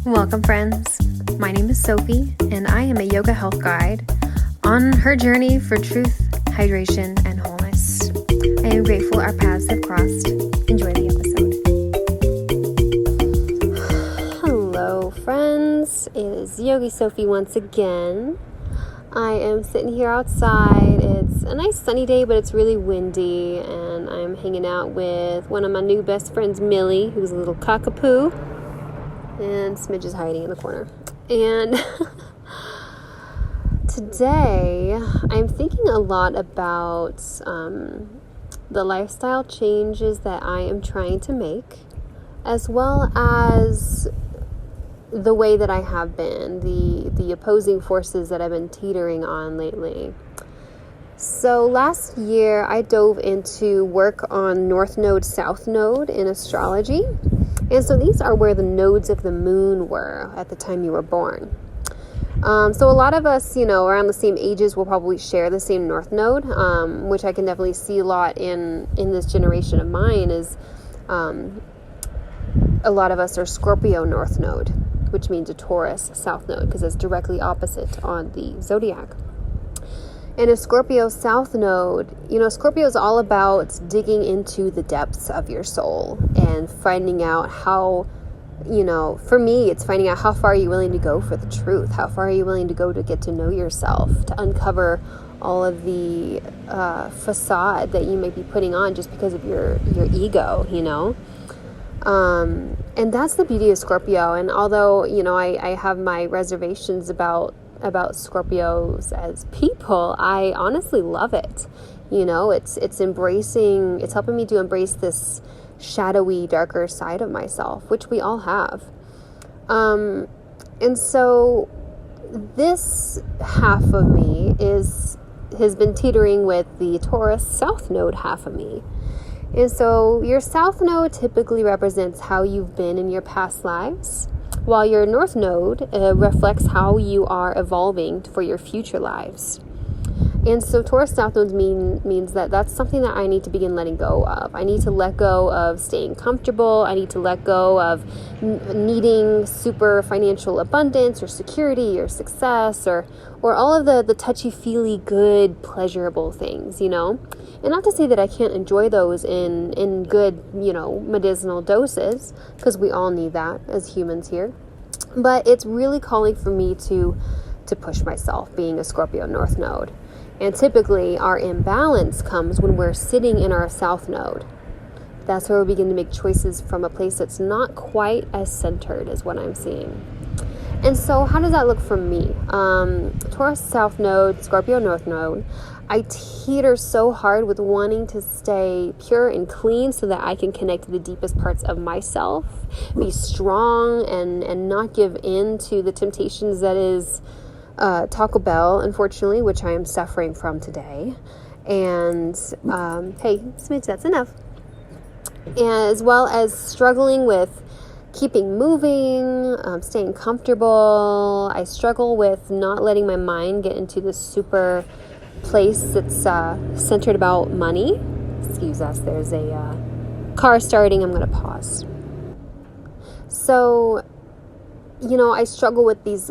Welcome, friends. My name is Sophie, and I am a yoga health guide on her journey for truth, hydration, and wholeness. I am grateful our paths have crossed. Enjoy the episode. Hello, friends. It is Yogi Sophie once again. I am sitting here outside. It's a nice sunny day, but it's really windy, and I'm hanging out with one of my new best friends, Millie, who's a little cockapoo. And Smidge is hiding in the corner. And today, I'm thinking a lot about the lifestyle changes that I am trying to make, as well as the way that I have been, the opposing forces that I've been teetering on lately. So last year, I dove into work on North Node, South Node in astrology. And so these are where the nodes of the moon were at the time you were born. So a lot of us, around the same ages will probably share the same North Node, which I can definitely see a lot in this generation of mine is a lot of us are Scorpio North Node, which means a Taurus South Node because it's directly opposite on the zodiac. And a Scorpio South Node, Scorpio is all about digging into the depths of your soul and finding out how, for me, it's finding out how far are you willing to go for the truth? How far are you willing to go to get to know yourself, to uncover all of the facade that you may be putting on just because of your ego, And that's the beauty of Scorpio. And although, I have my reservations about Scorpios as people, I honestly love it. It's helping me to embrace this shadowy, darker side of myself, which we all have. And so this half of me has been teetering with the Taurus South Node half of me. And so your South Node typically represents how you've been in your past lives, while your North Node reflects how you are evolving for your future lives. And so Taurus South Node means that that's something that I need to begin letting go of. I need to let go of staying comfortable. I need to let go of needing super financial abundance or security or success or all of the touchy-feely, good, pleasurable things, And not to say that I can't enjoy those in good, medicinal doses, because we all need that as humans here. But it's really calling for me to push myself, being a Scorpio North Node. And typically our imbalance comes when we're sitting in our South Node. That's where we begin to make choices from a place that's not quite as centered as what I'm seeing. And so how does that look for me? Taurus South Node, Scorpio North Node. I teeter so hard with wanting to stay pure and clean so that I can connect to the deepest parts of myself, be strong and not give in to the temptations that is Taco Bell, unfortunately, which I am suffering from today. And hey, Smidge, that's enough. As well as struggling with keeping moving, staying comfortable. I struggle with not letting my mind get into this super place that's centered about money. Excuse us, there's a car starting. I'm going to pause. So, I struggle with these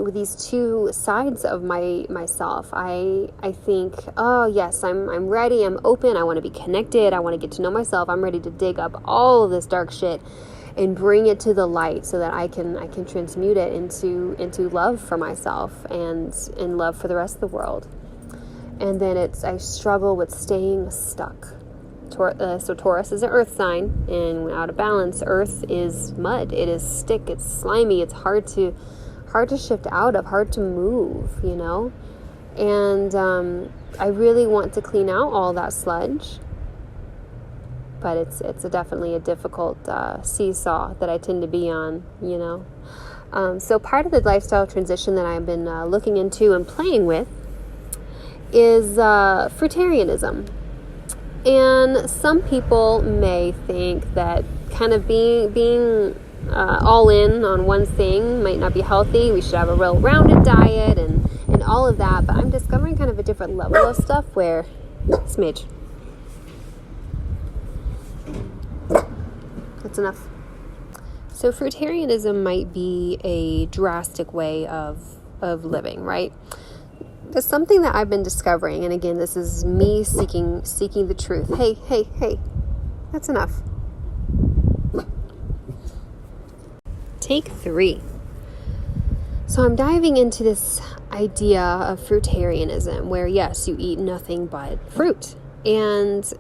two sides of myself. I think, oh yes, I'm ready. I'm open. I want to be connected. I want to get to know myself. I'm ready to dig up all of this dark shit and bring it to the light so that I can transmute it into love for myself and love for the rest of the world. And then I struggle with staying stuck. So Taurus is an earth sign, and when out of balance, earth is mud. It is stick. It's slimy. It's hard to shift out of, hard to move, And I really want to clean out all that sludge, but it's definitely a difficult seesaw that I tend to be on, So part of the lifestyle transition that I've been looking into and playing with is Fruitarianism. And some people may think that kind of being all in on one thing might not be healthy. We should have a real rounded diet and all of that. But I'm discovering kind of a different level of stuff where, Smidge, that's enough. So fruitarianism might be a drastic way of living, right? There's something that I've been discovering, and again, this is me seeking the truth. Hey, that's enough. Take 3. So I'm diving into this idea of fruitarianism, where yes, you eat nothing but fruit. And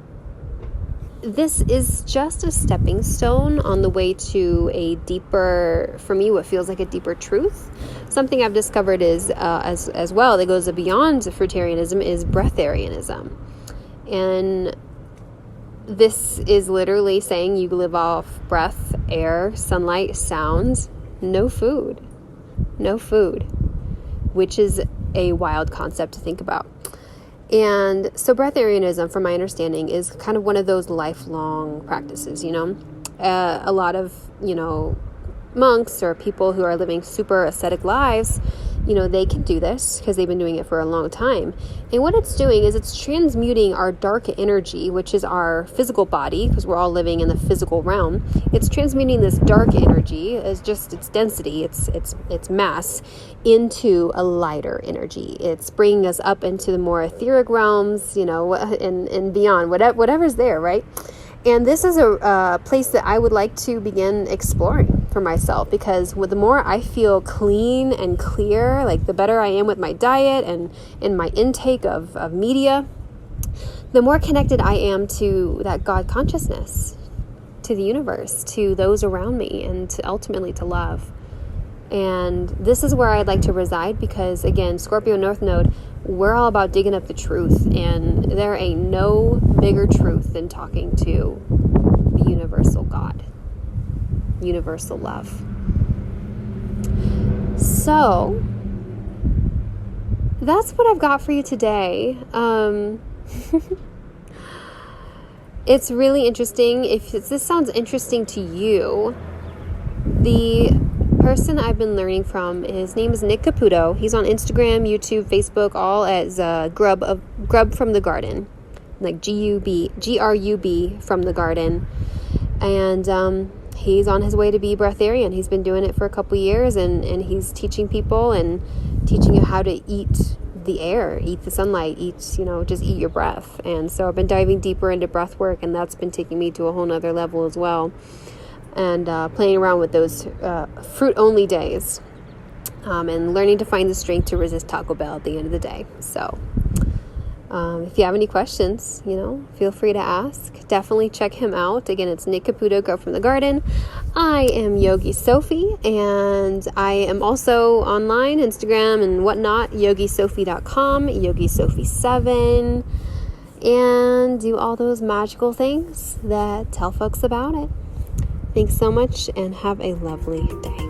this is just a stepping stone on the way to a deeper, for me, what feels like a deeper truth. Something I've discovered is, as well, that goes beyond fruitarianism, is breatharianism. And this is literally saying you live off breath, air, sunlight, sound, no food, which is a wild concept to think about. And so breatharianism, from my understanding, is kind of one of those lifelong practices, a lot of, monks or people who are living super ascetic lives, they can do this because they've been doing it for a long time. And what it's doing is it's transmuting our dark energy, which is our physical body, because we're all living in the physical realm. It's transmuting this dark energy as just its density, its mass, into a lighter energy. It's bringing us up into the more etheric realms, and beyond, whatever's there, right? And this is a place that I would like to begin exploring for myself, because the more I feel clean and clear, like the better I am with my diet and in my intake of media, the more connected I am to that God consciousness, to the universe, to those around me, and ultimately to love. And this is where I'd like to reside, because again, Scorpio North Node, we're all about digging up the truth, and there ain't no bigger truth than talking to the universal God, universal love. So that's what I've got for you today. It's really interesting. If this sounds interesting to you, the person I've been learning from, his name is Nick Caputo. He's on Instagram, YouTube, Facebook, all as Grub from the Garden, like GRUB from the Garden. And he's on his way to be breatharian. He's been doing it for a couple years, and he's teaching people and teaching you how to eat the air, eat the sunlight, just eat your breath. And so I've been diving deeper into breath work, and that's been taking me to a whole nother level as well. And playing around with those fruit-only days, and learning to find the strength to resist Taco Bell at the end of the day. So if you have any questions, feel free to ask. Definitely check him out. Again, it's Nick Caputo, Grow from the Garden. I am Yogi Sophie, and I am also online, Instagram and whatnot, yogisophie.com, yogisophie7, and do all those magical things that tell folks about it. Thanks so much, and have a lovely day.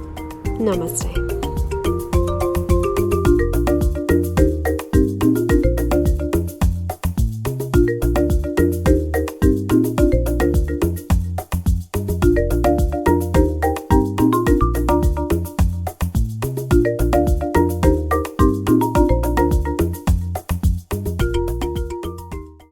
Namaste.